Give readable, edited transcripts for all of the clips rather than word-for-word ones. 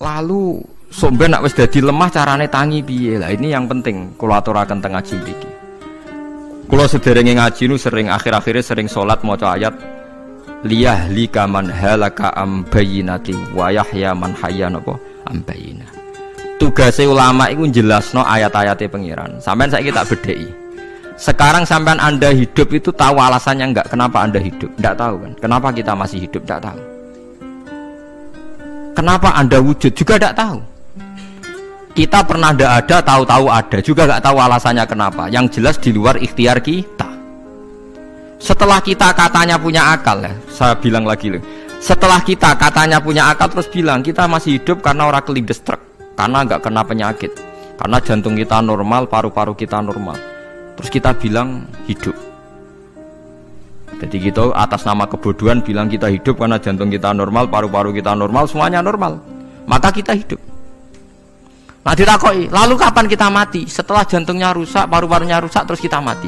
Lalu somben nak wis dadi lemah carane tangi piye? Lah ini yang penting kula aturaken teng ngaji mriki. Kula sederenge ngaji nu sering akhir-akhire sering salat maca ayat liyahlika man halaka am bayyinati wa yahya man hayya napa am bayyinah. Tugase ulama iku jelasno ayat-ayate pengiran. Sampeyan saiki tak bedheki. Sekarang sampean Anda hidup itu tahu alasannya enggak? Kenapa Anda hidup? Enggak tahu kan? Kenapa kita masih hidup? Enggak tahu. Kenapa Anda wujud? Juga enggak tahu. Kita pernah enggak ada, tahu-tahu ada, juga enggak tahu alasannya kenapa. Yang jelas di luar ikhtiar kita. Setelah kita katanya punya akal ya, saya bilang lagi loh. Setelah kita katanya punya akal terus bilang kita masih hidup karena orang kelindes truk, karena enggak kena penyakit, karena jantung kita normal, paru-paru kita normal. Terus kita bilang hidup. Jadi kita atas nama kebodohan bilang kita hidup karena jantung kita normal, paru-paru kita normal, semuanya normal. Maka kita hidup. Nah ditakoi, lalu kapan kita mati? Setelah jantungnya rusak, paru-parunya rusak, terus kita mati.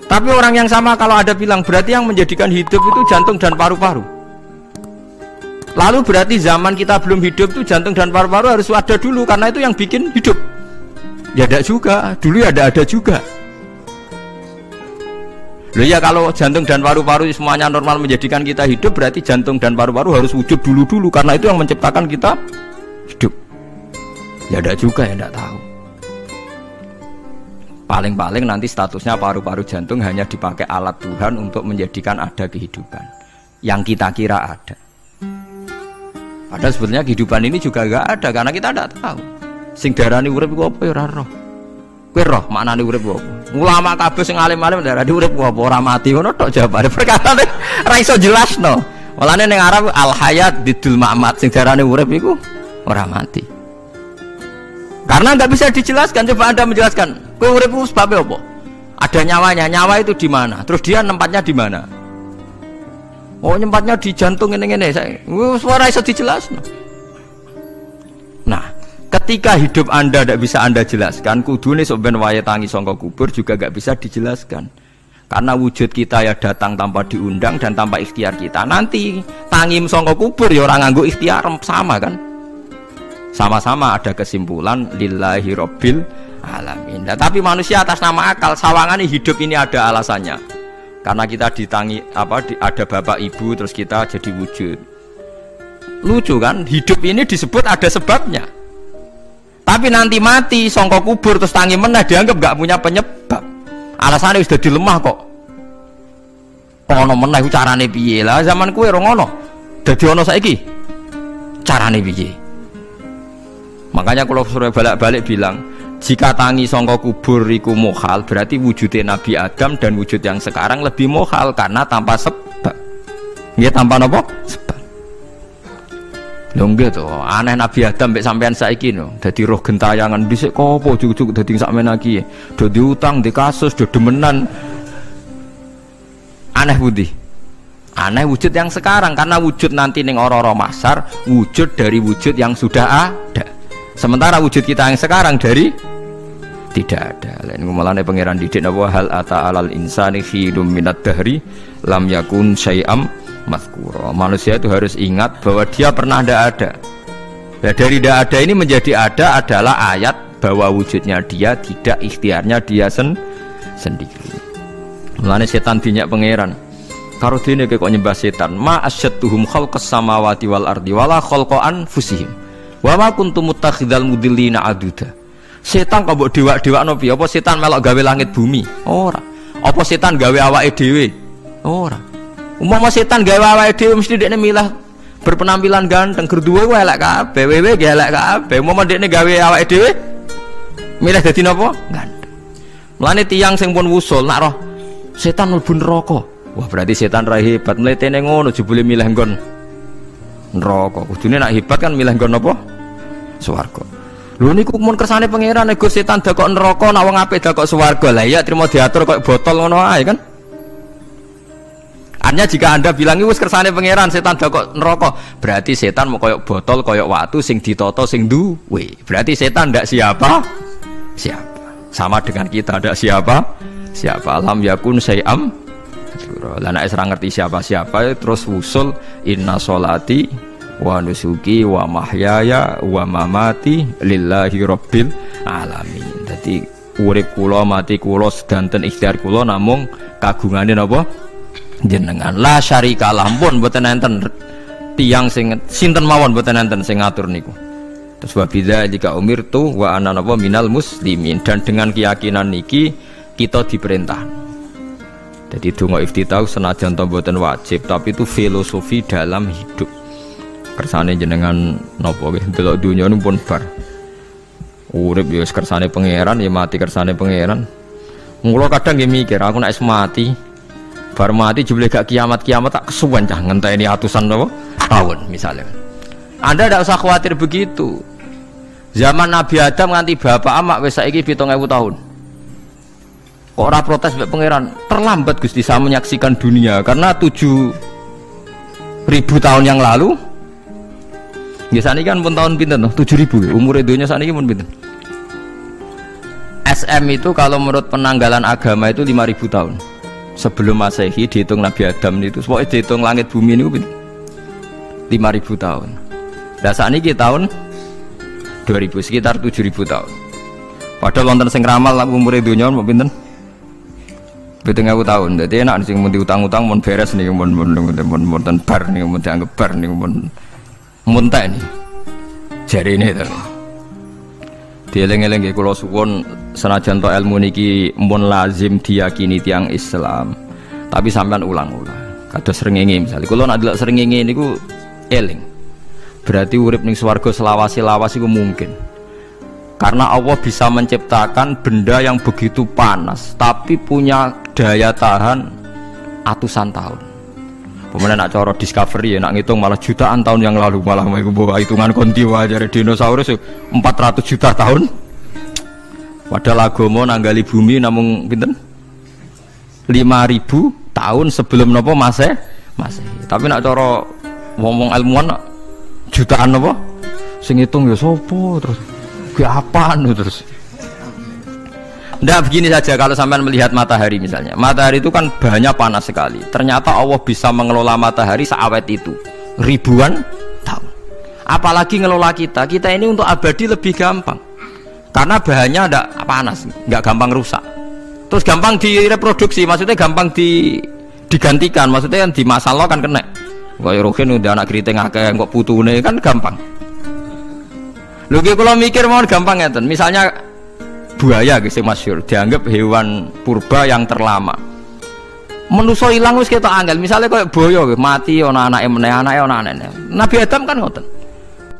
Tapi orang yang sama kalau ada bilang berarti yang menjadikan hidup itu jantung dan paru-paru. Lalu berarti zaman kita belum hidup itu jantung dan paru-paru harus ada dulu karena itu yang bikin hidup. Ya ada juga, dulu ya ada juga. Loh ya kalau jantung dan paru-paru semuanya normal menjadikan kita hidup, berarti jantung dan paru-paru harus wujud dulu karena itu yang menciptakan kita hidup. Ya ada juga yang tidak tahu. Paling-paling nanti statusnya paru-paru jantung hanya dipakai alat Tuhan untuk menjadikan ada kehidupan yang kita kira ada. Padahal sebetulnya kehidupan ini juga enggak ada karena kita tidak tahu. Sing darani urip iku apa ya ora roh. Kowe roh maknane urip apa? Ulama kabeh sing alim-alim darani urip apa ora mati ngono tok jawabane. Perkarane ora iso jelasno. Mulane ning Arab al hayat didul ma'mat sing darani urip iku ora mati. Karena enggak bisa dijelaskan, coba Anda menjelaskan. Kowe urip ku sebab apa? Ada nyawanya, nyawa itu di mana? Terus dia nempatnya di mana? Oh, nyempatnya di jantung ngene-ngene. Suara iso dijelasno. Nah, ketika hidup Anda tidak bisa Anda jelaskan, kudune sok ben wae tangi sangka kubur juga enggak bisa dijelaskan. Karena wujud kita ya datang tanpa diundang dan tanpa ikhtiar kita. Nanti tangi sangka kubur ya ora nganggo ikhtiar sama kan? Sama-sama ada kesimpulan lillahi rabbil alamin. Nah, tapi manusia atas nama akal sawangane hidup ini ada alasannya. Karena kita ditangi ada bapak ibu terus kita jadi wujud. Lucu kan? Hidup ini disebut ada sebabnya. Tapi nanti mati sangka kubur terus tangi meneh dianggap gak punya penyebab. Alasannya sudah dilemah kok. Ono meneh ku carane piye? Lah zaman kuwe ora ngono. Dadi ono saiki. Carane piye? Makanya kalau suruh balik-balik bilang, jika tangi sangka kubur iku mukhal, berarti wujudnya Nabi Adam dan wujud yang sekarang lebih mukhal karena tanpa sebab. Nggih tanpa napa? Sebab. Lho nggih to, aneh Nabi Adam mek sampean saiki no, dadi roh gentayangan dhisik kopo cucuk dadi sakmene iki. Do diutang, di kasus, do demenan. Aneh budi. Aneh wujud yang sekarang karena wujud nanti ning ora-ora mahsyar wujud dari wujud yang sudah ada. Sementara wujud kita yang sekarang dari tidak ada. Lain ngomongane pangeran didik napa hal ata alal insani khidum minad dahri lam yakun syai'am mazkura. Manusia itu harus ingat bahwa dia pernah tidak ada. Nah, dari tidak ada ini menjadi ada adalah ayat bahwa wujudnya dia tidak ikhtiarnya dia sendiri. Mulane setan dinyak pangeran. Karo dene kok nyembah setan. Ma asyattuhum khalqas samawati wal ardi wala khalqa anfusihim. Wa ma kuntum muttakhidal mudillina aduda. Setan kok mbok dewak-dewakno piye? Apa setan melok gawe langit bumi? Ora. Apa setan gawe awake dhewe? Ora. Umpama setan gawe awake dhewe mesti dekne milah berpenampilan ganteng, gerduwe ku elek kabeh, wewe ge elek kabeh. Umpama dekne gawe awake dhewe milih dadi napa? Ganteng. Mulane tiyang sing pun wusul nak roh setan mlebu neraka. Wah, berarti setan ra hebat. Mletene ngono jebule milih nggon neraka. Kudune nak hebat kan milih nggon apa? Swarga. Lho niku mun kersane pangeran nek setan dakok neraka nak wong apik dakok swarga. Lah iya trimo diatur kok botol ngono ae kan. Artinya jika Anda bilang wis kersane pangeran setan dakok neraka, berarti setan mau koyok botol, koyok watu sing ditata sing duwe. Berarti setan ndak siapa? Sama dengan kita ndak siapa? Lam yakun syai'am. Lah nek ora ngerti siapa-siapa terus wusul inna sholati wa nusuki wa mahyaya wa mamati lillahi rabbil alamin. Dadi urip kula mati kula sedanten ikhtiar kula namung kagungane napa jenengan. La syarikalah pun mboten enten tiyang sing sinten mawon mboten enten sing ngatur niku. Terus wa bidzalika umirtu wa ana napa minal muslimin, dan dengan keyakinan niki kita diperintah. Jadi donga iftitah senajan to mboten wajib tapi itu filosofi dalam hidup. Kersane jenengan napa nggih delok dunya niku pun bar. Urip ya kersane pangeran ya mati kersane pangeran. Mula kadang nggih mikir aku nek mati bar mati jebule gak kiamat-kiamat tak kesuwen cah ngenteni atusan napa tahun misalnya. Anda tidak usah khawatir begitu. Zaman Nabi Adam nganti bapak amak wis saiki 7.000 tahun. Kok ora protes mbek pangeran? Terlambat Gusti saya menyaksikan dunia karena 7.000 tahun yang lalu. Nggih saniki kan pun tahun pinten to? 7.000. Umure donya saniki pun pinten? SM itu kalau menurut penanggalan agama itu 5.000 tahun. Sebelum Masehi dihitung Nabi Adam itu, pokoknya dihitung langit bumi niku pinten? 5.000 tahun. Lah saniki tahun 2000 sekitar 7.000 tahun. Padahal wonten sing ramal umure donya pinten? 7.000 tahun. Jadi enak sing mun diutang-utang mun beres nih mun bar nih mun dianggap bar nih mun muntah nih. Jarine to. Dieling-eling nggih kula suwun senajan to ilmu niki mun lazim diyakini tiyang Islam. Tapi sampean ulang-ulang. Kados srengenge misalnya kula nek delok srengenge niku eling. Berarti urip ning swarga selawase-lawas iku mungkin. Karena Allah bisa menciptakan benda yang begitu panas tapi punya daya tahan atusan tahun. Pemenang nak cara discovery ya nak ngitung malah jutaan tahun yang lalu, malah bawa hitungan kontiwa dari dinosaurus 400 juta tahun. Padahal agama nanggali bumi namung pinten 5.000 tahun sebelum nopo Masehi. Tapi nak cara ngomong ilmuwan jutaan nopo sing ngitung ya sopo terus apaan terus. Nggak begini saja kalau sampai melihat matahari misalnya. Matahari itu kan bahannya panas sekali. Ternyata Allah bisa mengelola matahari seawet itu ribuan tahun. Apalagi ngelola kita. Kita ini untuk abadi lebih gampang. Karena bahannya tidak panas, nggak gampang rusak. Terus gampang direproduksi, maksudnya gampang digantikan. Maksudnya yang di masa lo kan kena. Kayak Rohin udah anak keriting akeh kok putune kan gampang. Lho kalau mikir mau gampang ngeten. Misalnya buaya guys yang masyhur dianggap hewan purba yang terlama. Manusa ilang wis ketok angel. Misalnya kayak boyo mati ana anake meneh, anake ana anake. Nabi Adam kan ngoten.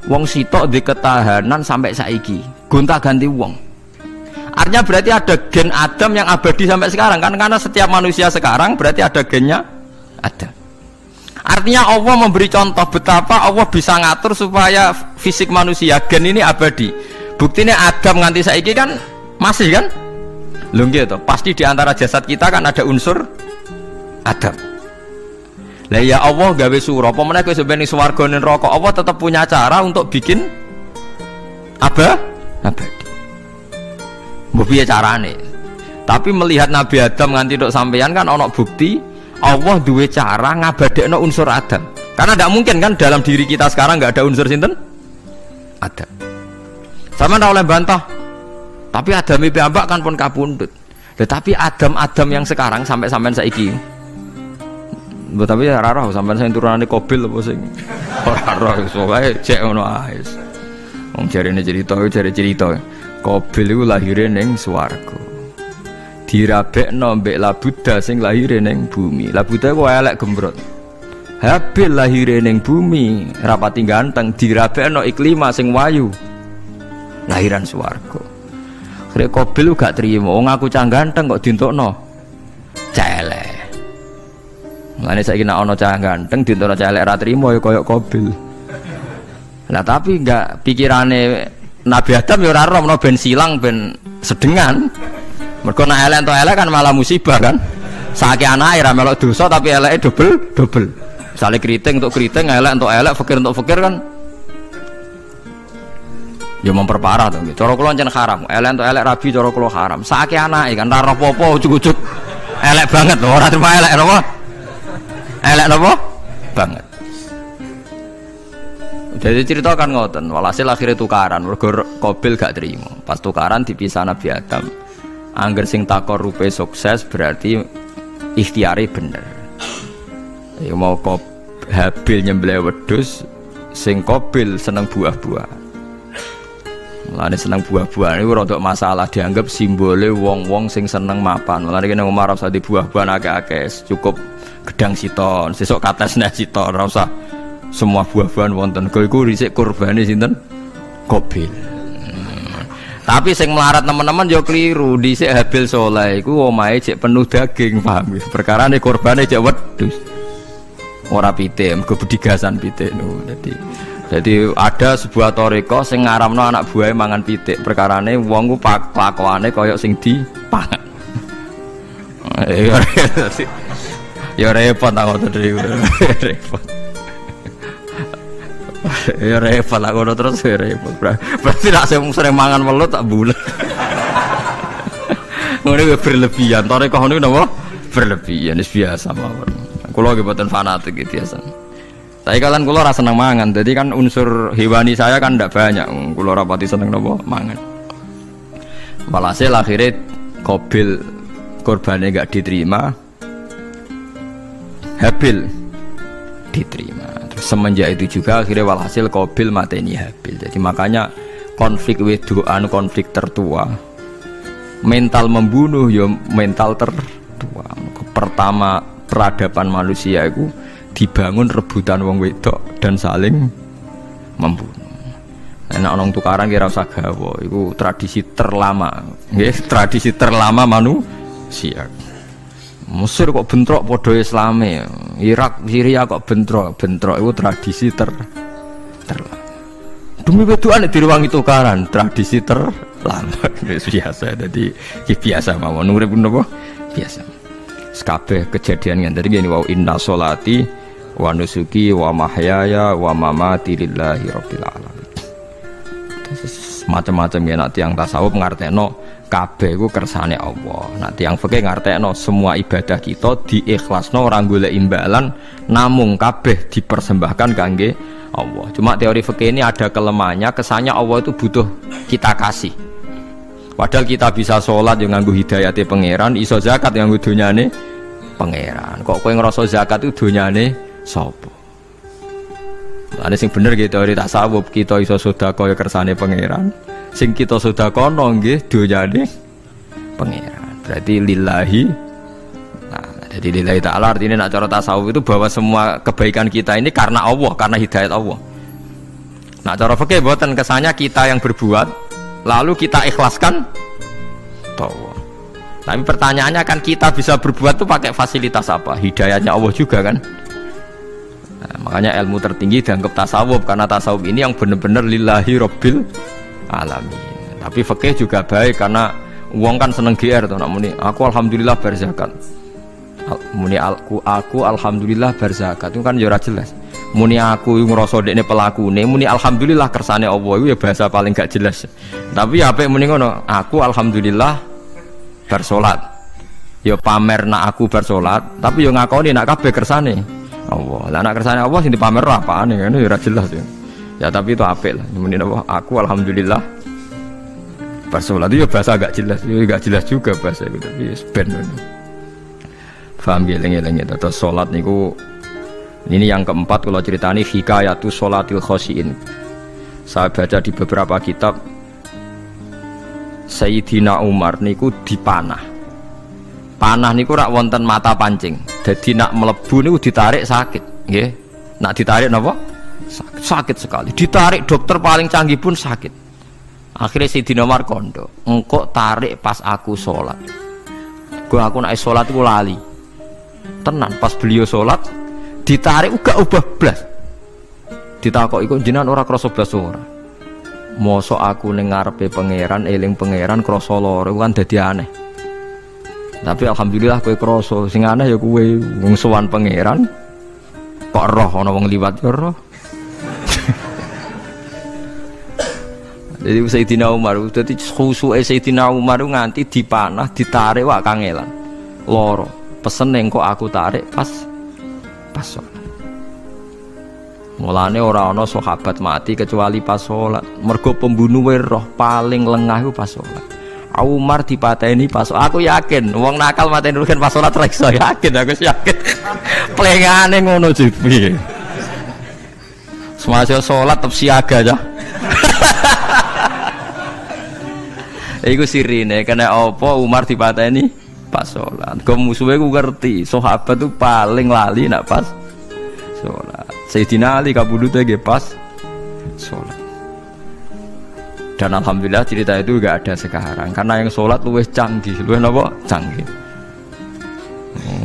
Wong sitok di ketahanan sampai saiki. Gonta-ganti wong. Artinya berarti ada gen Adam yang abadi sampai sekarang kan, karena setiap manusia sekarang berarti ada gennya Adam. Artinya Allah memberi contoh betapa Allah bisa ngatur supaya fisik manusia gen ini abadi. Buktinya Adam nganti saiki kan masih kan? Lho nggih to, pasti di antara jasad kita kan ada unsur Adam. Lah ya Allah gawe sura, apa meneh kowe sampeyan ning swarga ning neraka, Allah tetap punya cara untuk bikin abadi. Mbok piye carane? Tapi melihat Nabi Adam nganti tok sampeyan kan ana bukti Allah duwe cara ngabadekno unsur Adam. Karena tidak mungkin kan dalam diri kita sekarang nggak ada unsur sinten? Adam. Sama ndak oleh bantah. Tapi Adam iki ambak kan pun kapundhut. Tetapi Adam yang sekarang sampai sampean saiki. Tapi ora roh sampean sing turunane Qabil apa sing ora roh iso wae cek ngono ae. Wong jarene cerita Qabil iku lahire ning swarga. Dirabekno mbek Labuda sing lahire ning bumi. Labuda ku elek gembrot. Habil lahire ning bumi, rapati ganteng, dirabekno Iklima sing wayu. Lahiran swarga. Krek Qabil gak trimo, wong aku cah ganteng kok dientukno celek. Mulane saiki nek ana cah ganteng dientukno celek ra trimo ya kaya Qabil. Lah tapi enggak pikirane Nabi Adam ya ora roh ben silang ben sedengan. Mergo nek elek entuk elek kan malah musibah kan. Saiki anake ra melok dosa tapi eleke double. Misale keriting untuk keriting, elek untuk elek, fakir untuk fakir kan ya memperparah to. Cara kula jan haram. Elek untuk elek rabi cara kula haram. Saiki anake kan ora apa-apa ujug-ujug elek banget lho, ora terima elek napa? Elek napa? Banget. Jadi cerita kan ngoten, walhasil akhirnya tukaran, mergo Qabil gak terima. Pas tukaran dipisah Nabi Adam. Angger sing takorupe sukses berarti ikhtiare bener. Ya mau Habil nyembelih wedhus, sing Qabil seneng buah-buah. Mulane seneng buah-buahan iku rada masalah, dianggap simbole wong-wong sing seneng mapan. Mulane kene Umar ora usah di buah-buahan akeh-akeh, cukup gedang siton, sesuk katesne siton, ora usah semua buah-buahan wonten. Kok iku dhisik kurbane sinten? Qabil. Tapi sing melarat teman-teman yo keliru, dhisik Habil saleh iku omahe cek penuh daging, paham ya? Perkarane kurbane cek wedhus. Ora pitik, mergo bedigasan pitik no. Jadi ada sebuah toriko sing ngaramno anak buahe mangan pitik. Perkarane wong ku kelakuane kaya sing dipangan. Ya repot tak ngono repot. Ya repot aku terus repot. Berarti nek sering mangan welut tak bulet. Ngono kuwi berlebihan. Toriko niku napa? Berlebihan wis biasa mawon. Kula nggih boten fanatik iki biasa. Tapi kalian kula ora seneng mangan. Jadi kan unsur hewani saya kan ndak banyak. Kula ora pati seneng napa mangan. Walhasil akhirnya Qabil korbannya gak diterima. Habil diterima. Semenjak itu juga akhirnya walhasil Qabil mateni Habil. Jadi makanya konflik wedoan, konflik tertua, mental membunuh ya mental tertua. Pertama peradaban manusia itu dibangun rebutan wong wedok dan saling membunuh. Enak orang tukaran kira usah gawa, itu tradisi terlama, tradisi terlama manusia. Mesir kok bentrok podo Islame, Irak, Syria kok bentrok itu tradisi terlama. Demi wedokan diruwangi tukaran, tradisi terlama. Biasa, jadi biasa mawon urip napa biasa. Kabeh kejadian ngene iki wa inna sholati wa nusuki wa mahyaya wa mamati lillahi rabbil alamin. Macam-macam ya nak tiyang tasawuf ngartekno kabeh iku kersane Allah. Nak tiyang fikih ngartekno semua ibadah kita diikhlasno ora golek imbalan, namung kabeh dipersembahkan kangge Allah. Cuma teori fikih ini ada kelemahannya, kesannya Allah itu butuh kita kasih. Padahal kita bisa sholat yang nganggo hidayate pangeran, iso zakat yang nganggo donyane pangeran. Kok kowe ngrasa zakat itu donyane sapa? Ada sing bener gitu teori tasawuf, kita iso sedekah ya kersane pangeran. Sing kita sedekahno nggih donyane pangeran. Berarti lillahi. Nah, jadi lillahi ta'ala artinya nak cara tasawuf itu bahwa semua kebaikan kita ini karena Allah, karena hidayat Allah. Nah, cara fikih mboten kesannya kita yang berbuat lalu kita ikhlaskan Allah. Tapi pertanyaannya kan kita bisa berbuat itu pakai fasilitas apa? Hidayahnya Allah juga kan. Nah, makanya ilmu tertinggi dianggap tasawuf, karena tasawuf ini yang benar-benar lillahi rabbil alamin. Tapi fikih juga baik karena uang kan seneng GR tuh, nak muni aku alhamdulillah berzakat. Muni aku alhamdulillah berzakat itu kan ya ora jelas. Muni aku ngrasa dekne pelakune, muni alhamdulillah kersane Allah itu ya bahasa paling gak jelas. Tapi ya apik muni ngono, aku alhamdulillah bersolat. Ya pamer nak aku bersolat, tapi ya ngakoni nak kabeh kersane Allah. Lah nak kersane Allah sing dipamer apane ngene ya ora jelas ya. Ya tapi itu apik lah. Muni apa? Aku alhamdulillah bersolat itu ya bahasa gak jelas. Ya gak jelas juga bahasa itu, tapi ben. Paham geleng-geleng itu. Terus salat niku ini yang keempat kalau ceritani hikayatu sholatil khosyin. Saya baca di beberapa kitab Sayyidina Umar niku dipanah. Panah niku rak wonten mata pancing. Jadi nak melebu niku ditarik sakit, nggih. Nak ditarik napa? Sakit sekali. Ditarik dokter paling canggih pun sakit. Akhirnya Sayyidina Umar kondo, engkau tarik pas aku sholat. Aku nak sholat ku lali. Tenan pas beliau sholat ditarik uga ubah blas. Ditakok iku jenengan ora krasa blas ora. Mosok aku ning ngarepe pangeran, eling pangeran krasa lara kan dadi aneh. Tapi alhamdulillah kowe krasa, sing aneh ya kowe wong sowan pangeran kok roh ana wong liwat ya roh. Jadi Sayyidina Umar dadi khusuke Sayyidina Umar nganti dipanah, ditarik wak kangelan. Lara. Pesen kok aku tarik pas sholat. Mulane ora ana sahabat mati kecuali pas salat. Mergo pembunuhe roh paling lengah iku pas salat. Umar dipateni pas aku yakin wong nakal mateni rugen pas salat ra iso yakin aku yakin. Plengane ngono jipi. Semasa salat tetep siaga aja. Iku sirine kena apa Umar dipateni pas salat. Kok musuhe ku ngerti, sahabat tuh paling lali nak pas salat. Sayyidina Ali kabudute nggih pas salat. Dan alhamdulillah cerita itu enggak ada sekarang karena yang sholat luwih canggih, luwih napa? Canggih.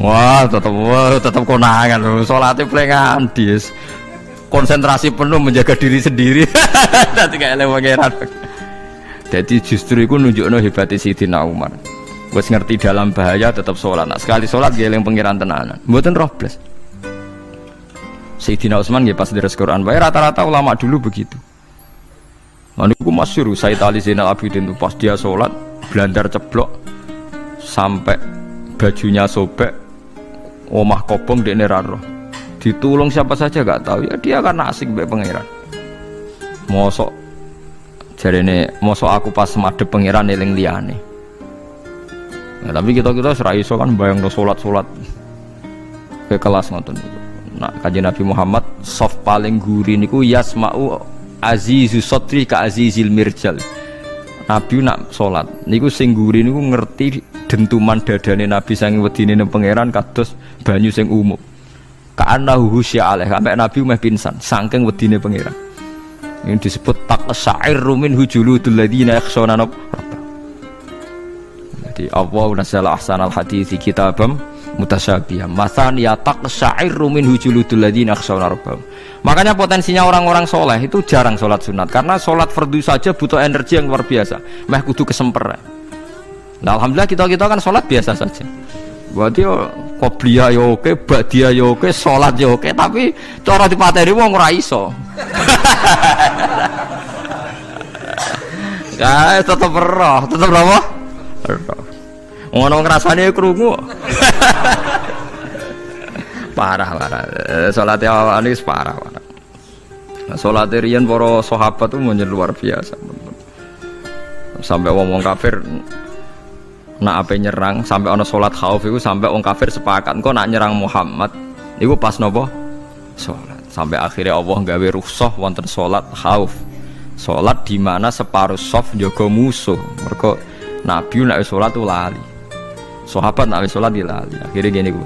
Wah, tetap konangan lho. Salate plengan dis. Konsentrasi penuh menjaga diri sendiri. Dadi gak eleh pangeran. Jadi justru iku nunjukno hebate Sayyidina Umar. Wis ngerti dalam bahaya tetap sholat. Nah, sekali sholat dia eling pangeran tenanan. Mboten roh blas. Sayyidina Utsman nggih pas deres Quran wae rata-rata ulama dulu begitu. Niku masyhur Said Ali Zainal Abidin itu pas dia sholat blandar ceblok sampai bajunya sobek, omah kobong dekne ra roh. Ditulung siapa saja gak tahu ya dia kan asik mbek pangeran. Mosok jarene mosok aku pas madhep pangeran eling liyane. Nah, tapi kita ora iso kan bayangno salat-salat ke kelas ngoten niku. Nah, Kanjeng Nabi Muhammad soft paling guri niku yasma'u Azizus Sotri ka Azizil Mirjal. Nabi nak sholat niku sing guri niku ngerti dentuman dadane Nabi saking wedine nang pangeran kados banyu sing umum. Ka'annahu husya alaih sampai Nabi meh pingsan saking wedine pangeran. Ini disebut taqsa'irru min hujuludul ladzina yakhshawna rabbah. Jadi Allah nazzala ahsanal hadithi kitabam mutasyabihah. Matsaniya taqsa'irru min hujuludul ladzina yakhshawna rabbah. Makanya potensinya orang-orang soleh itu jarang sholat sunat karena sholat fardu saja butuh energi yang luar biasa. Meh kudu kesemper. Nah, alhamdulillah kita kan sholat biasa saja. Berarti qobliyah ya oke, ba'diyah ya oke, sholat ya oke, tapi cara dipateni wong ora iso. Ya tetep roh, tetep apa? Ngono ngrasane krungu. Parah salat awake parah. Nah, salat riyen para sahabat itu menjadi luar biasa. Sampai wong kafir nak ape nyerang, sampai ana salat khauf iku sampai wong kafir sepakat kok nak nyerang Muhammad iku pas napa? Salat. Sampai akhirnya Allah gawe rukhsah wonten salat khauf. Salat di mana separuh saf njaga musuh. Mergo Nabi nek salat lali. Sahabat nek salat lali. Akhirnya gini ku.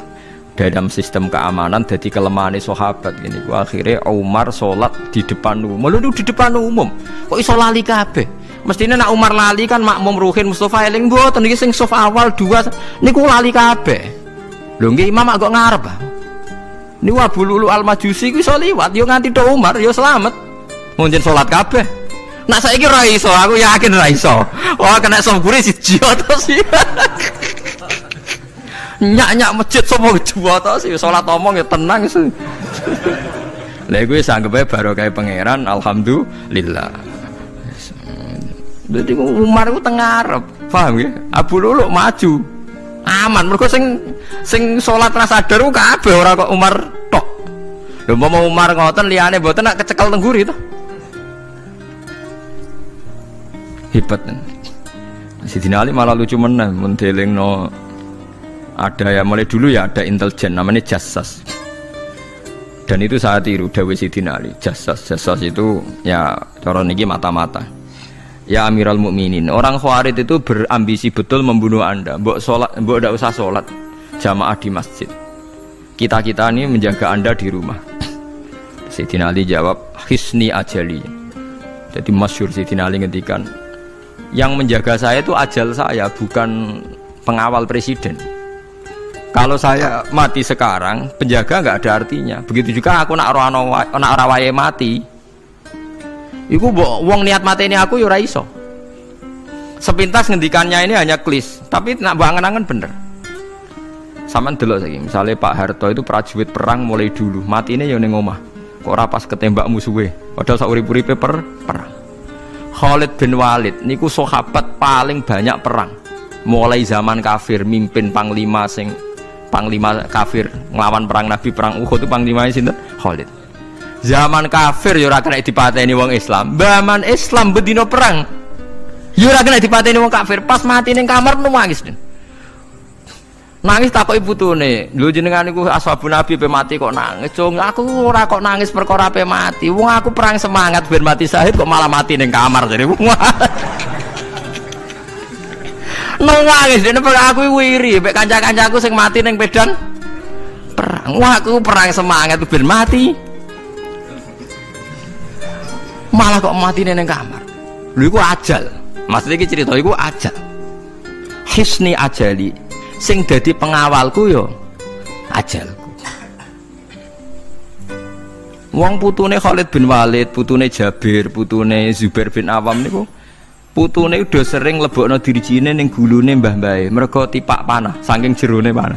Dalam sistem keamanan jadi kelemahan sahabat gini gua akhirnya Umar sholat di depan umum di depan umum kok iso lali kabeh mestinya nak Umar lali kan makmum ruhin Mustafa eling mboten iki sing saf awal dua niku lali kabeh lho nggih imam agak ngarep niku Abu Lulu Al-Majusi ku iso liwat yo nganti tok Umar yo selamat munjen sholat kabeh nak saiki ra iso aku yakin ra iso wah kena sambure siji to sih nyak masjid sapa kedua to sih salat omong ya tenang sih. Lha iku wis anggepe barokah pangeran alhamdulillah. Dadi Umar ku teng ngarep, paham nggih? Abu Lulu maju. Aman mergo sing salat ra sadar ku kabeh ora kok Umar tok. Lho umpama Umar ngoten liyane mboten nak kecekel teng nguri to. Hebat. Sidina Ali malah lucu meneh mun delingno ada ya mulai dulu ya ada intelijen namanya Jassas dan itu saya tiru dawuh Sidina Ali. Jassas itu ya cara niki mata-mata ya Amirul Mukminin orang Khawarij itu berambisi betul membunuh anda mbok ndak usah sholat jamaah di masjid kita ini menjaga anda di rumah. Sidina Ali jawab hisni ajali. Jadi masyhur Sidina Ali ngendikan yang menjaga saya itu ajal saya bukan pengawal presiden. Kalau saya mati sekarang, penjaga nggak ada artinya. Begitu juga aku nak rawaye mati. Iku wong niat mati ini aku yura iso. Sepintas ngendikannya ini hanya klis, tapi nak bangen-angen bener. Saman delok saiki, misalnya Pak Harto itu prajurit perang mulai dulu, mati ini yang ning omah. Kok ora pas ketembak musuhe, padahal sak urip-uripe perang. Khalid bin Walid niku sahabat paling banyak perang. Mulai zaman kafir mimpin panglima kafir nglawan perang Nabi perang Uhud itu panglimanya sinten? Khalid. Zaman kafir ya ora kena dipateni wong Islam. Zaman Islam bedino perang. Ya ora kena dipateni wong kafir. Pas mati ning kamar nangis. Nangis takoki putune. Lho jenengan niku ashabun Nabi pe mati kok nangis. Cung, aku ora kok nangis perkara pe mati. Wong aku perang semangat ben mati syahid kok malah mati ning kamar jare. Nangis dene aku wiri mek kanca-kancaku sing mati ning medan perang. Wah, aku perang semangat ben mati. Malah kok mati ning kamar. Lho iku ajal. Maksud iki cerita iku ajal. Hisni ajali. Sing dadi pengawalku yo ajalku. Wong putune Khalid bin Walid, putune Jabir, putune Zubair bin Awam niku putune udah sering lebokno dirijine ning gulune mbah-mbahe mergo tipak panah saking jerone panah.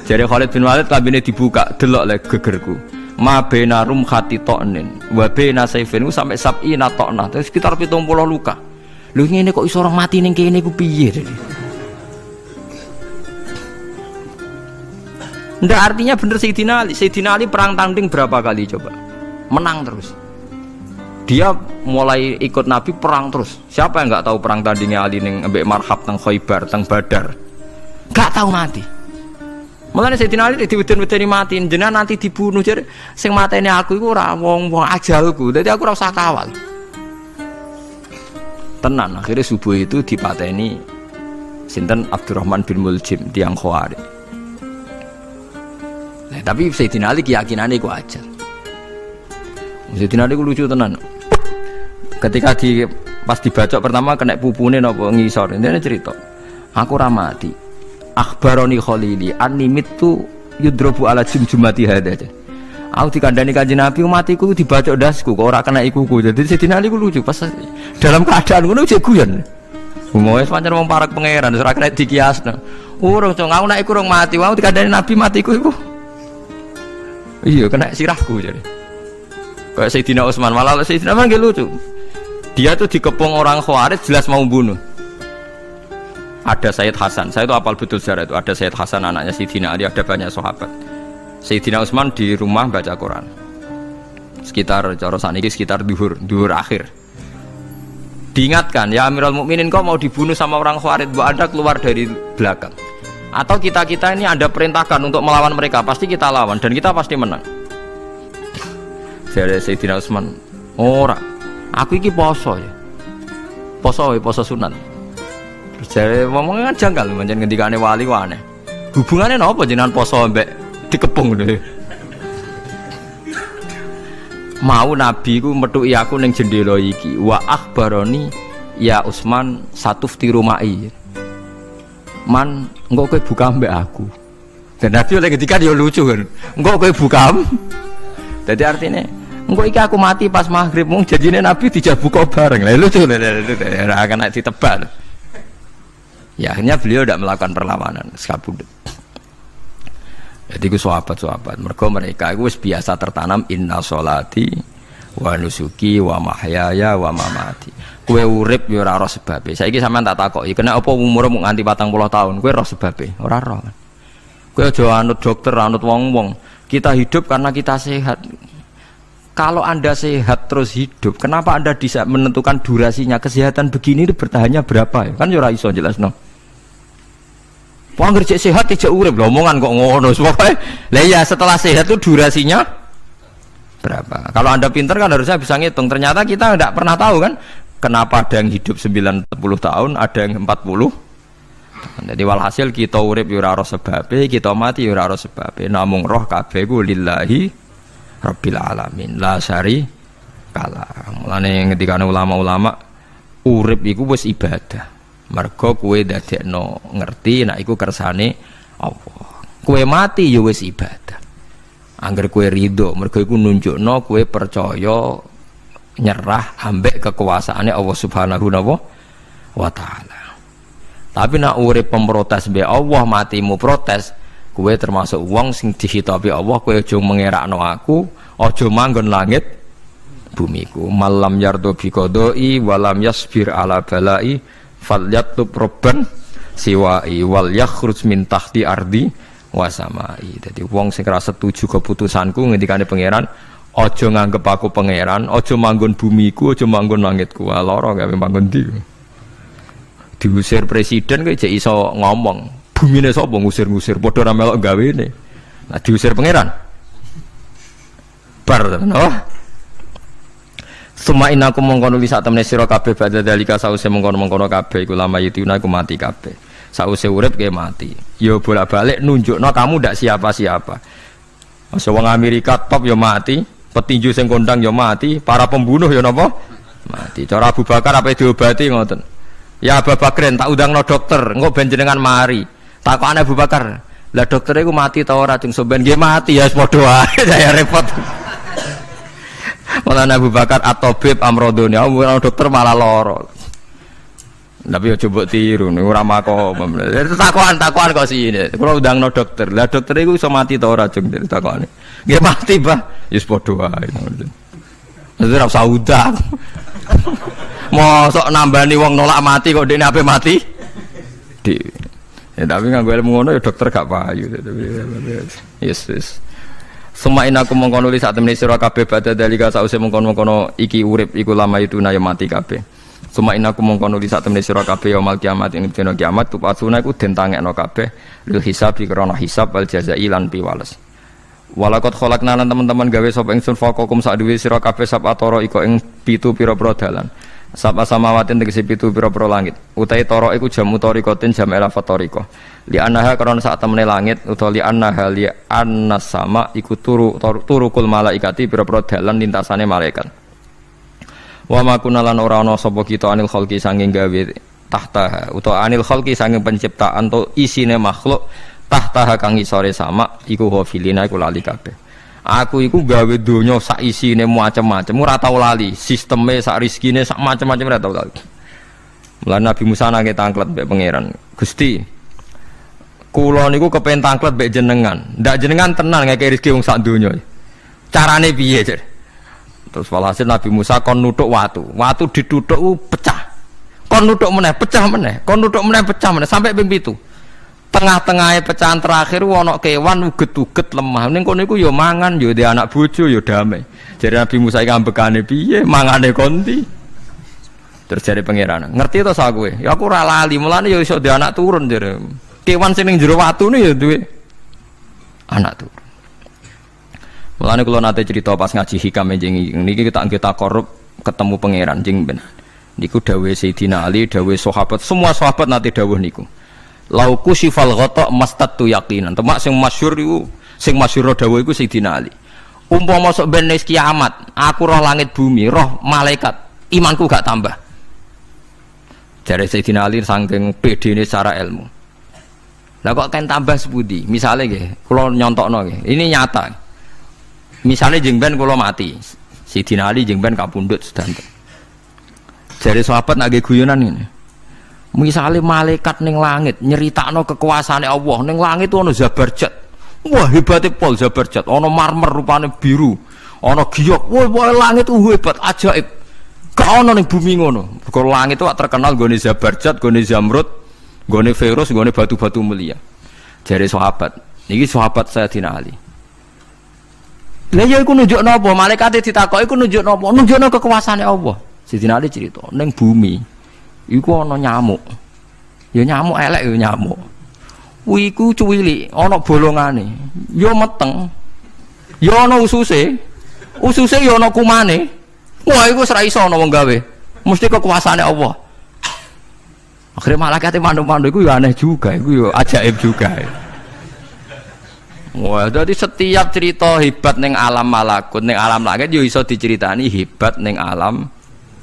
Jare Khalid bin Walid lambene dibuka, delok le gegerku. Ma baina rumkhati to'nin wa baina saifin sampai sab'ina to'nah. Terus sekitar 70 luka. Lho ngene kok iso orang mati ning kene ku piye? Ndak artinya bener Sayyidina Ali. Sayyidina Ali perang tanding berapa kali coba? Menang terus. Dia mulai ikut Nabi perang terus. Siapa yang nggak tahu perang tandingnya Ali ning ambek Marhab teng Khaibar, teng Badar? Nggak tahu mati. Mulane Sayyidina Ali diweden-wedeni mati, jenengan nanti dibunuh jare sing mateni aku iku ora wong-wong ajalku. Dadi aku ora usah kawal. Tenan akhirnya subuh itu dipateni sinten Abdurrahman bin Muljim tiang Khawarij. Tapi Sayyidina Ali keyakinannya itu aja. Sayyidina Ali itu lucu tenan. Ketika pas dibacok pertama kena pupune napa ngisor. Ini cerita. Aku ramati. Akhbaroni Khalili animitu yudrobu ala jumjumati hada. Aku dikandani Kanjeng Nabi matiku dibacok dasku kok ora kena ikuku. Jadi Sayyidina Ali itu lucu pas dalam keadaan ngono jek guyon. Wis pancen wong parek pangeran ora kena dikiasno. Urung cong aku nek iku urung mati, aku dikandani Nabi matiku iku. Iya kena sirahku jadi. Kayak Sayyidina Utsman malah Sayyidina Utsman nggak lucu. Dia tuh dikepung orang Khawarij jelas mau bunuh. Ada Sayyid Hasan, saya itu apal betul sejarah itu. Ada Sayyid Hasan anaknya Sayyidina Ali, ada banyak sahabat. Sayyidina Utsman di rumah baca Quran. Sekitar cara saniki sekitar duhur akhir. Diingatkan, ya Amirul Mukminin kau mau dibunuh sama orang Khawarij, Bu Anda keluar dari belakang. Atau kita ini ada perintahkan untuk melawan mereka, pasti kita lawan dan kita pasti menang. Jadi Sayyidina Utsman, ora, aku iki poso ya, poso sunat. Terus jadi ngomongnya kan janggal, macam ngendikane wali wane. Hubungannya apa jenengan poso mbek dikepung deh. Mau Nabi ku metuki aku ning jendela iki, wa akhbaroni ya Utsman satufti rumai. Man, engkau kowe buka mbak aku. Dan Nabi oleh ketika dia lucu kan, engkau kowe buka. Jadi artinya, engkau iki aku mati pas maghrib, mung jadinya Nabi dijak buka bareng. Lalu lucu, akan ditebal. Ya akhirnya beliau tidak melakukan perlawanan, sekabudut. Jadi ku sahabat-sahabat, mereka itu biasa tertanam inna sholati wa nusuki wa mahyaya wa mamati. Kue urip yo ora roh sebabe. Saiki sampean tak takoki, kena apa umur mung nganti 40 tahun, kue roh sebabe? Ora roh. Kue aja anut dokter, anut wong-wong. Kita hidup karena kita sehat. Kalau Anda sehat terus hidup, kenapa Anda bisa menentukan durasinya? Kesehatan begini itu bertahannya berapa ya? Kan yo ora iso jelasno. Wong ngerjek sehat tidak urip, lho omongan kok ngono. Pokoke lah ya setelah sehat itu durasinya berapa? Kalau Anda pintar kan harusnya bisa ngitung. Ternyata kita tidak pernah tahu kan. Kenapa ada yang hidup 90 tahun, ada yang 40. Jadi walhasil kita urip yo ora ora sebabe, kita mati yo ora ora sebabe. Namung roh kabeh ku lillahi rabbil alamin. La syari kala. Mulane ngendikane ulama-ulama urip iku wis ibadah. Mergo kowe dadekno ngerti nek iku kersane Allah. Kowe mati yo wis ibadah. Angger kowe ridho, mergo iku nunjukno kowe percaya nyerah ambek kekuasaannya Allah Subhanahu wa ta'ala. Tapi nak urip pemprotes be Allah, matimu protes, kowe termasuk wong sing dihitabi Allah, kowe aja mengerakno aku, aja manggon langit bumiku. Malam yardo bi qadai walam yasbir ala balai falyatub robban siwai wal yakhruj min tahti ardi wa samai. Dadi wong sing ora setuju keputusanku ngendikane pangeran, Aja nganggep aku pangeran, aja manggon bumiku, aja manggon langitku. Lara gawe manggon ndi. Diusir presiden kok jek iso ngomong. Bumine sapa ngusir-ngusir padha ra melok gawene. Nah diusir pangeran. Bar no. Suma inaku mongkon nulis sak temne sira kabeh badha dalika sause mongkon-mongkon kabeh iku lama yutuna iku mati kabeh. Sause urip ke mati. Ya bolak-balik nunjukno kamu ndak siapa-siapa. Masa wong Amerika top ya mati. Petinju sing kondang ya mati, para pembunuh ya napa? Mati. Cara Abu Bakar apa diobati ngoten. Ya Abu Bakar tak undangno dokter, engko ben jenengan mari. Takokane Abu Bakar, lah dokter iku mati ta ora jeng sampean nggih mati ya padha wae saya repot. Malah Abu Bakar at-tabib amrodone, dokter malah lara. Tapi yo coba tiru niku ora makom. Takokan kok sini. Kula undangno dokter. Lah dokter iku iso mati ta ora jeng takokane. Nggih mati, Mbah. Wis padha wae. Dadi ora usah udah. Mosok nambani wong nolak mati kok dene ape mati? Ya tapi nganggo ilmu ngono ya dokter gak payu. Yes. Semain aku mongkon nulis sak temene sira kabeh badhe dalika sause mongkon-mongkon iki urip iku lama itu na ya mati kabeh. Semain aku mongkon nulis sak temene sira kabeh yaumul kiamat ing dina kiamat tupasuna iku den tangekno kabeh lil hisab krana hisab wal jazai lan piwales. Walakot kholakna lan teman-teman gawe sapa ingsun faqakum sak duwe sira kabeh sab atara iko ing 7 pira-pira dalan. Sab samawatin tegese 7 pira-pira langit. Utahe tara iku jam utarikotin jam elafatoriko. Li annaha krana sak temene langit utawa li annaha li annas sama iku turukul malaikati pira-pira dalan lintasane malaikat. Wa ma kunalan ora ana sapa kita anil khalqi sanging gawe tahta utawa anil khalqi sanging penciptaan to isine makhluk tahta kang isore sama iku hafilina iku lali kabeh. Aku iku gawe donya sak isine macam-macam ora tau lali, sisteme sak rezekine sak macam-macam ora tau lali. Mulane Nabi Musa nang tangklet mbek pangeran. Gusti, kula niku kepen tangklet mbek jenengan. Ndak jenengan tenan ngeke rezeki wong sak donya. Carane piye, Cer? Terus walhasil Nabi Musa kon nuthuk watu. Watu dituthuk pecah. Kon nuthuk meneh, pecah meneh. Kon nuthuk meneh, pecah meneh sampai ping 7. Tengah-tengahnya pecahan terakhir ana kewan uget-uget lemah. Ning kono iku ya mangan, ya ndek anak bojo ya damai. Jadi Nabi Musa iki ambekane piye? Mangane konti. Terus jare pangeran, ngerti to sak kowe? Ya aku ora lali, mulane ya iso ndek anak turun jare. Kewan sing ning jero watune ya duwe anak turun. Mulane kula nate cerita pas ngaji hikam jeneng niki kita korup ketemu pangeran jeng ben. Niku dawuhe Sayyidina Ali, dawuhe sahabat, semua sahabat nate dawuh niku. Lauku sifal ghata mastatu yaqinan. Temak sing masyhur iku, sing masyhur dawuh iku Sayyidina Ali. Umpama sok ben kiamat, aku roh langit bumi, roh malaikat, imanku gak tambah. Jare Sayyidina Ali saking pedene secara ilmu. Lah kok kan tambah sepundi? Misale nggih, kula nyontokno nggih. Ini nyata. Misale jeng ben kula mati. Sayyidina Ali jeng ben kapundhut sedanten. Jare sahabat nak nggih guyonan ngene. Misalnya malaikat ning langit nyeritakno kekuasaane Allah ning langit itu ana Zabarjat. Wah hebatnya pol Zabarjat, ana marmer rupane biru, ana giok. Wah langit itu hebat, ajaib. Gak ana ning bumi ngono. Mergo langit itu terkenal gone Zabarjat, gone Zamrud, gone Virus, gone batu-batu mulia. Jare sahabat, niki sahabat Sayyidina Ali. Lah ya iku nunjukno apa? Malaikate ditakoki iku nunjukno apa? Nunjukno kekuasaane Allah. Sayyidina Ali cerita ning bumi iku ana nyamuk. Ya nyamuk elek ya nyamuk. Kuwi iku cuwilik, ana bolongane. Ya meteng. Ya ana ususe. Ususe ya ana kumane. Wah iku wis ra iso ana wong gawe. Mesti kekuasaane Allah. Akhire malaikate mandu-mandu iku ya aneh juga, iku ya ajaib juga. Wah, jadi setiap cerita hebat ning alam malakut, ning alam langit yo iso diceritani hebat ning alam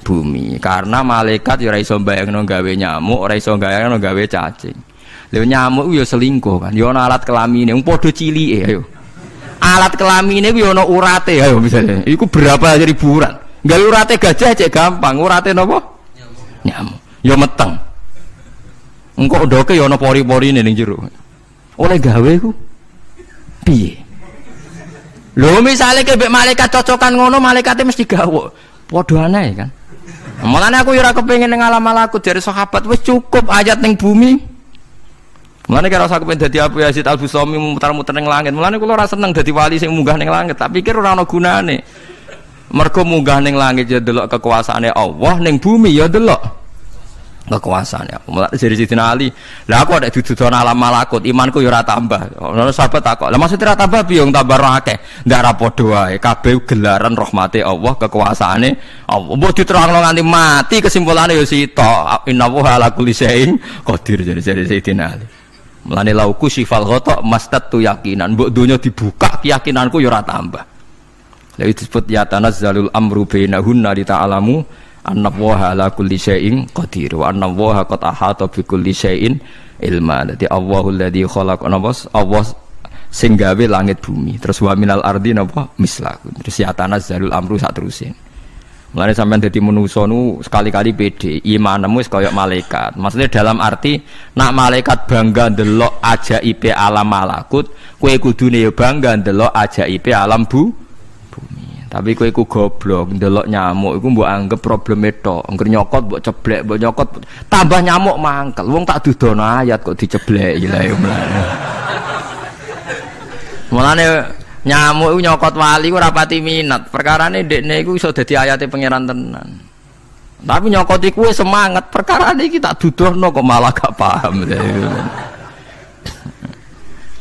bumi. Karena malaikat ya ora iso mbayangno gawe nyamuk, ora iso mbayangno gawe cacing. Lha nyamuk yo selingkuh kan, yo ana alat kelamine, wong padha cilike ayo. Alat kelamine ku yo ana urate ayo misalnya. Iku berapa ribuan. Gawe urate gajah cek gampang, urate napa? Nyamuk. Yo meteng. Engko ndoke yo ana pori-porine ning jero. Oleh gawe ku piye? Lho misale kebek malaikat cocokan ngono, malaikate mesti gawe. Padha aneh kan. Mulane aku ora kepengin ning alam malakut dari sahabat wis cukup ayat ning bumi. Mulane kira usah kepen dadi Abu Yazid Al-Bustami muter-muter ning langit. Mulane kula ora seneng dadi wali sing munggah ning langit, tak pikir ora ana gunane. Mergo munggah ning langit ya delok kekuasaane Allah, ning bumi ya delok kekuasaane. Mulane dari Sidina Ali, lah aku ada dududan alam malakut, imanku ya ora tambah. Ono sahabat takok, "Lah maksud ora tambah piye wong tambah ora akeh?" Ndak ra padha wae, kabeh gelaran rahmate Allah, kekuasaane Allah. Mbok diterangno nganti mati kesimpulane ya sitok. Innallaha ala kulli syai'in qadir dari Sidina Ali. Mulane lauku sifal ghata mastatu yakinan, mbok donya dibuka keyakinanku ya ora tambah. Lha disebut ya tanazzalul amru bainahunna li ta'lamu annallaha ala kulli syai'in qadir wa annallaha qad ahata bi kulli syai'in ilma. Dadi Allahul ladzi khalaqa nabas, Allah sing gawe langit bumi. Terus wa minal ardi napa mislahu. Terus ya tanazzalul amru sak terusin. Mulane sampean dadi manusa nu sekali-kali pede, imanmu wis kaya malaikat. Maksudnya dalam arti nak malaikat bangga ndelok ajaibe alam malakut, kowe kudune ya bangga ndelok ajaibe alam bumi. Tapi kowe iku goblok, ndelok nyamuk iku mbok anggap probleme tok. Engger nyokot mbok ceblek, mbok nyokot tambah nyamuk mangkel. Wong tak dudono ayat kok dicebleki lha ya mulane. Mulane nyamuk iku nyokot wali ku ora pati minat. Perkarane ndekne iku iso dadi ayate pangeran tenan. Tapi nyokot iku semangat, perkarane iki tak dudono kok malah gak paham.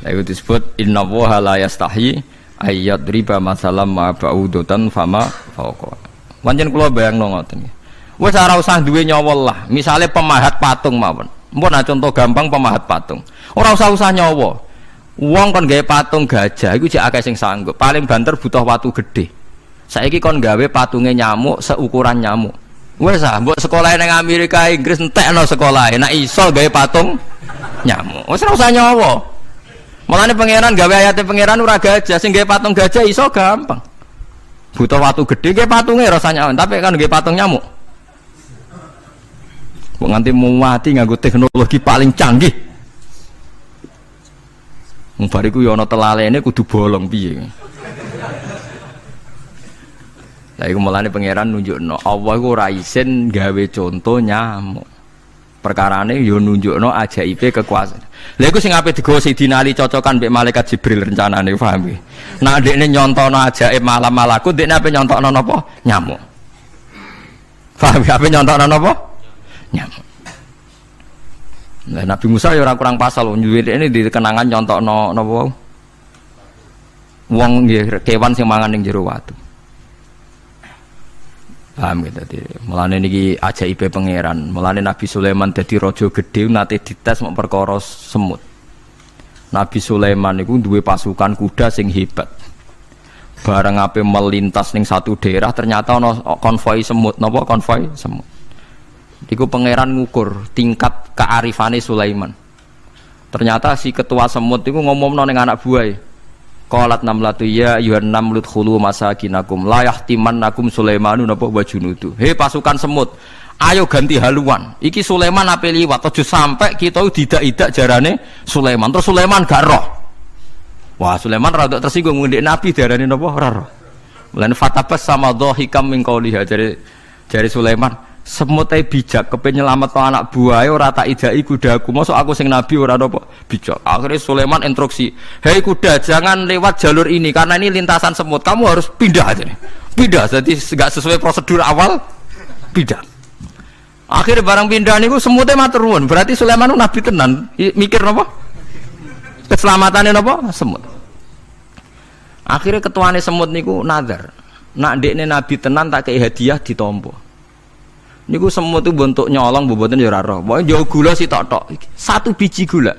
Lha iku disebut innallaha la yastahi ayat riba masalam ma ba'udatan fama fauqa. Pancen kula bayangno ngoten. Wis ora usah duwe nyawa lah. Misale pemahat patung mawon. Mpun contoh gampang pemahat patung. Ora usah nyawa. Wong kon gawe patung gajah iku jek akeh sing sanggup. Paling banter butuh watu gede. Saiki kon gawe patunge nyamuk seukuran nyamuk. Wis mbok sekolah ning Amerika Inggris entekno sekolah. Nek iso gawe patung nyamuk. Wis ora usah nyawa. Mulane pangeran gawe ayate pangeran ora gajah, sing gawe patung gajah iso gampang. Butuh watu gede gawe patunge rasa nyamuk, tapi kan gawe patung nyamuk. Kok nganti mati nganggo teknologi paling canggih. Bariku ya ana telalene kudu bolong piye. Lah iku mulane pangeran nunjukno Allah iku ora isin gawe conto nyamuk. Perkarane ya nunjukno ajaibe kekuasaan. Lha iku sing ape digawa Sidina Ali cocokan mbek malaikat Jibril rencanane, paham iki. Nek ndekne nyontono ajaib malam malakut, ndekne ape nyontokno napa? Nyamuk. Paham ape nyontokno napa? Nyamuk. Nah, Nabi Musa ya ora kurang pasal ini di kenangan nyontokno napa wong nggih kewan sing mangan ning jero watu. Paham gitu tadi. Mulane niki ajaibe pangeran. Mulane Nabi Sulaiman dadi raja gedhe nate dites mok perkara semut. Nabi Sulaiman niku duwe pasukan kuda sing hebat. Bareng ape melintas ning satu daerah ternyata ana konvoi semut, napa konvoi semut. Iku pangeran ngukur tingkat kearifane Sulaiman. Ternyata si ketua semut iku ngomongno ning anak buahe. Qalat namlatu ya ayyuhan namlut khulu masakinakum la yahtimannakum Sulaimanu napa wa junudu. He pasukan semut, ayo ganti haluan. Iki Sulaiman ape liwat aja sampai kita didak-idak jarane Sulaiman. Terus Sulaiman gak roh. Wah, Sulaiman rada tersinggung ngendek Nabi darane napa ora roh. Mulane fatabas sama dhahikam min qauliha jare Sulaiman. Semut ae bijak kepen nyelametno anak buahe ora tak idai kudaku. Mosok aku sing nabi ora napa bijak. Akhirnya Sulaiman instruksi, "Hei kuda, jangan lewat jalur ini karena ini lintasan semut. Kamu harus pindah aja nih. Pindah, jadi enggak sesuai prosedur awal. Pindah." Akhirnya barang pindah niku semutnya matur nuwun. Berarti Sulaiman itu nabi tenan. Mikir napa? Keselamatan napa? Semut. Akhirnya ketuane semut niku nazar. Nak ndekne nabi tenan tak kei hadiah ditampa. Niku semut itu bentuk nyolong mboten ya ora roh. Pokoke njawa gula sitok-tok. Satu biji gula.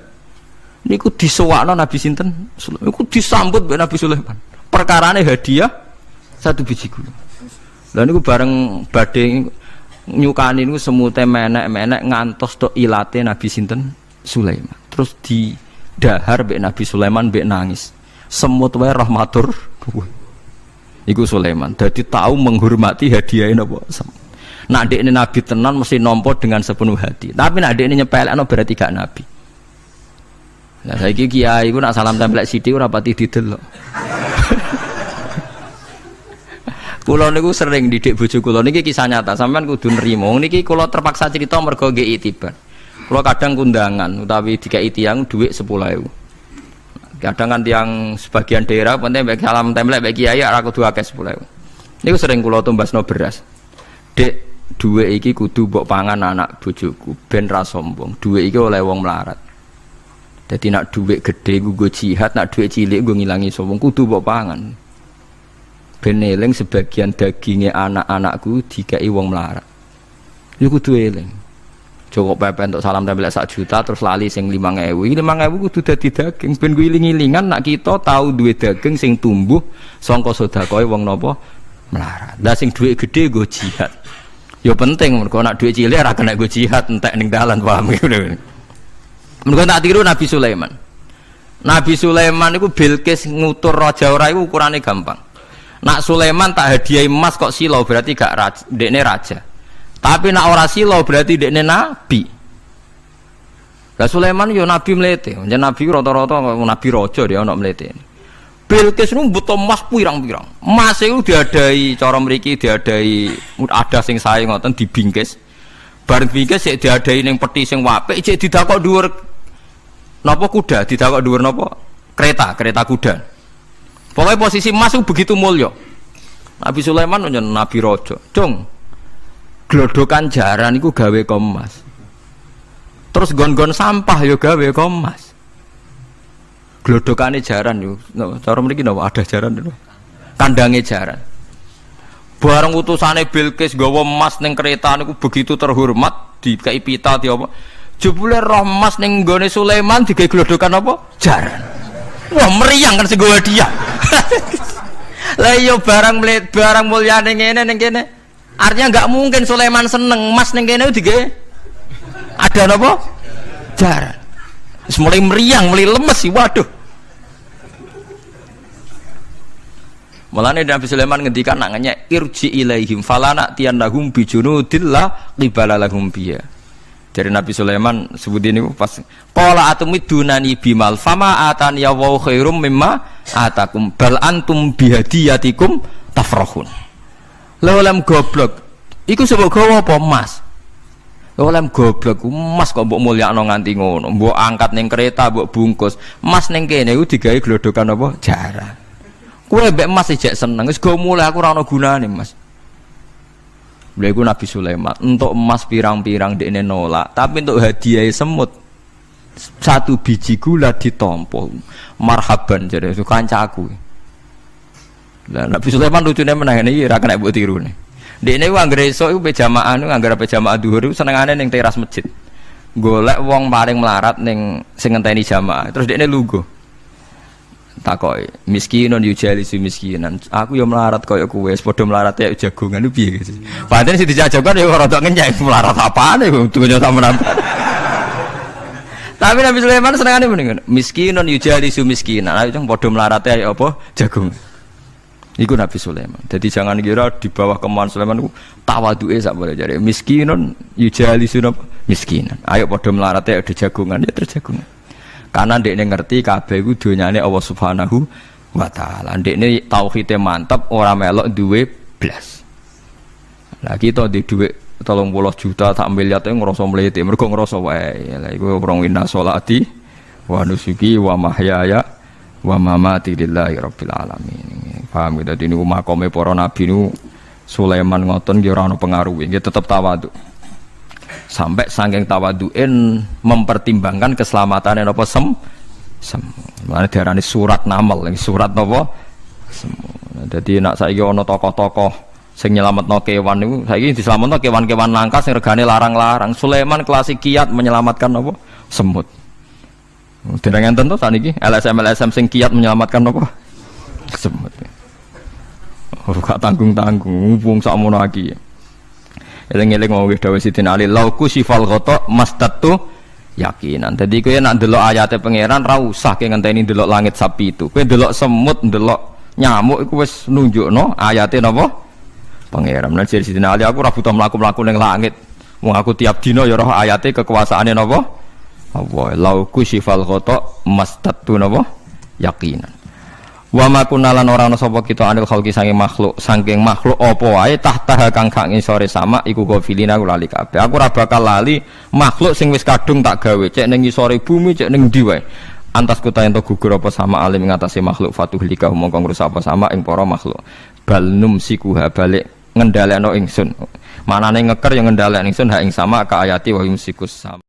Niku disewakno Nabi sinten? Niku disambut mbek Nabi Sulaiman. Perkarane hadiah satu biji gula. Lah niku bareng badhe nyukani niku semute menek-menek ngantos tok ilate Nabi sinten? Sulaiman. Terus didahar mbek Nabi Sulaiman mbek nangis. Semut wae rahmatur. Iku Sulaiman. Dadi tahu menghormati hadiahe napa? Nak dekne nabi tenan mesti nampa dengan sepenuh hati. Tapi nak dekne nyepelekno berarti gak nabi. Lah saiki kiai iku nak salam tempel sithik ora pati didelok. Kula niku sering didik bojo kula niki kisah nyata, sampean kudu nrimo. Niki kula terpaksa cerita mergo nggih itibar. Kalau kadang kundangan utawi dikai tiyang dhuwit 10.000. Kadang kan tiang sebagian daerah penting bagi salam template bagi kiai ora kudu akeh 10.000. Niku sering kula tumbasno beras. Dek, dhuwit iki kudu mbok pangan anak bojoku ben ra sombong. Dhuwit iki oleh wong melarat. Dadi nak dhuwit gedhe nggo jihad, nak dhuwit cilik nggo ngilangi sombong kudu mbok pangan. Ben eling sebagian daginge anak-anakku dikai wong melarat. Iku kudu eling. Cukup pepen untuk salam tempel 1 juta terus lali sing 5.000. Ini 5.000 kudu dadi daging ben iling-ilingan nak kita tahu duwe daging sing tumbuh sangka sedekahe wong napa melarat. Lah sing dhuwit gedhe nggo jihad. Ya penting mergo nak dhuwit cilik ora kena nggo jihad entek ning dalan paham ngono. Mergo tak tiru Nabi Sulaiman. Nabi Sulaiman iku Bilqis ngutur raja ora iku ukurane gampang. Nak Sulaiman tak hadiahi emas kok sila berarti gak raja, dekne raja. Tapi nak ora sila berarti dekne nabi. Lah Sulaiman yo nabi mlete. Jan nabi rata-rata nabi raja dia ana mlete. Bilqis nu mbutuh emas pirang-pirang. Emas iku diadai cara mriki diadai ada sing sae ngoten dibingkis. Bareng bingkis sik diadai ning peti sing apik sik didakok dhuwur napa kuda, didakok dhuwur napa kereta kuda. Pokoknya posisi emas itu begitu mulya. Nabi Sulaiman nyen nabi raja. Cung. Glodokan jaran iku gawe emas. Terus gon-gon sampah yo gawe emas. Glodokane jaran yo. Cara mriki napa ada jaran lho. Kandange jaran. Bareng utusane Bilqis gawa emas ning kereta niku begitu terhormat, dikai pita di apa. Jebule roh emas ning nggone Sulaiman digawe glodokan apa? Jaran. Wah, meriang kan sing gawe dia. Lah yo barang mulyane ngene ning kene. Artinya enggak mungkin Sulaiman seneng emas ning kene digawe ada napa? Jaran. Wis mulai meriang, mulai lemes sih, waduh. Mulane Nabi Sulaiman ngendikan nangnya irji ilaihim falana tiyanahum bijunudillah qibala lahum biya. Dari Nabi Sulaiman sebut ini pas qala atumidunani bimal fama atani ya wa khairum mimma atakum bal antum bihadiyatikum tafrahun. Lha goblok iku sebab gawa apa emas? Lha goblok emas kok mbok mulyakno nganti ngono, mbok angkat ning kereta, mbok bungkus. Emas ning kene iku digawe glodokan apa? Jaran. Kowe mbek emas ijek seneng, wis go mulai aku ora ana gunane, Mas. Lha iku Nabi Sulaiman, untuk emas pirang-pirang dekne nolak, tapi untuk hadiah semut 1 biji gula ditampa. Marhaban jare kancaku. Lah Nabi Sulaiman lucune meneh iki ora kena mbok tirune. Dekne ku anggere esuk iku pejamaah niku anggere pejamaah zuhur iku senengane ning teras masjid. Golek wong paling melarat ning sing ngenteni jamaah. Terus dekne lungguh. Takoki, miskinun yujalisu miskinan. Aku yo melarat kaya kowe, padha melarat ya jagongan piye guys. Padahal sing dijajakan yo rada ngenyek melarat apane dunya sampean. Tapi Nabi Sulaiman senengane mendingan miskinun yujalisu miskinan. Ayo padha melarat ya apa jagung. Iku Nabi Sulaiman. Jadi jangan kira di bawah kemauan Sulaiman ku tawaduke sak boleh jare. Miskinun yujalisu miskinan. Ayo padha melarat ya jagongan ya terjagongan. Karena ndekne ngerti kabeh iku donyane Allah Subhanahu wa taala. Ndekne tauhide mantep, ora melok duwe blas. Lah kita di dhuwit 30 juta sak miliar teh ngrasa mlete, mergo ngrasa wae. Lah iku wong inna sholati wa nusuki wa mahyaya wa mamati lillahi rabbil alamin. Paham gitu dadi niku makome para nabi niku Sulaiman ngoten nggih ora ana pengaruhe, nggih tetep tawadhu. Sampai saking tawaduin mempertimbangkan keselamatan apa mana diarani surat namal, surat apa jadi nak saiki ana tokoh-tokoh sing nyelametno kewan niku saiki diselametno kewan-kewan langka sing regane larang-larang. Sulaiman klasik kiat menyelamatkan apa semut. Dereng enten to saniki LSM sing kiat menyelamatkan apa semut. Ora tanggung-tanggung wong sakmono iki. Eling-eling mau wis dawuh Sidina Ali lauku sifal ghata mastatu yakinan. Dadi kowe nek ndelok ayate pangeran ra usah ke ngenteni ndelok langit sapi itu. Kowe ndelok semut, ndelok nyamuk iku wis nunjukno ayate napa? Pangeran. Lan Sidina Ali aku ora butuh mlaku-mlaku ning langit. Wong aku tiap dina ya roh ayate kekuasaane napa? Allah. Lauku sifal ghata mastatu napa? Yakinan. Wa ma kunalan ora ana sapa kita anil khalqi saking makhluk apa wae tahta kang gak ngisore sama iku gofilina lali kabeh. Aku ora bakal lali makhluk sing wis kadung tak gawe cek ning ngisore bumi cek ning ndi wae. Antas kuta ento gugur apa sama alim ngatasi makhluk fatuhlika mongko ngrusak apa sama ing para makhluk. Bal numsikuha balik ngendhalekno ingsun. Manane ngeker yang ngendhalekno ingsun ha ing sama ka ayati wa yumsikus sama.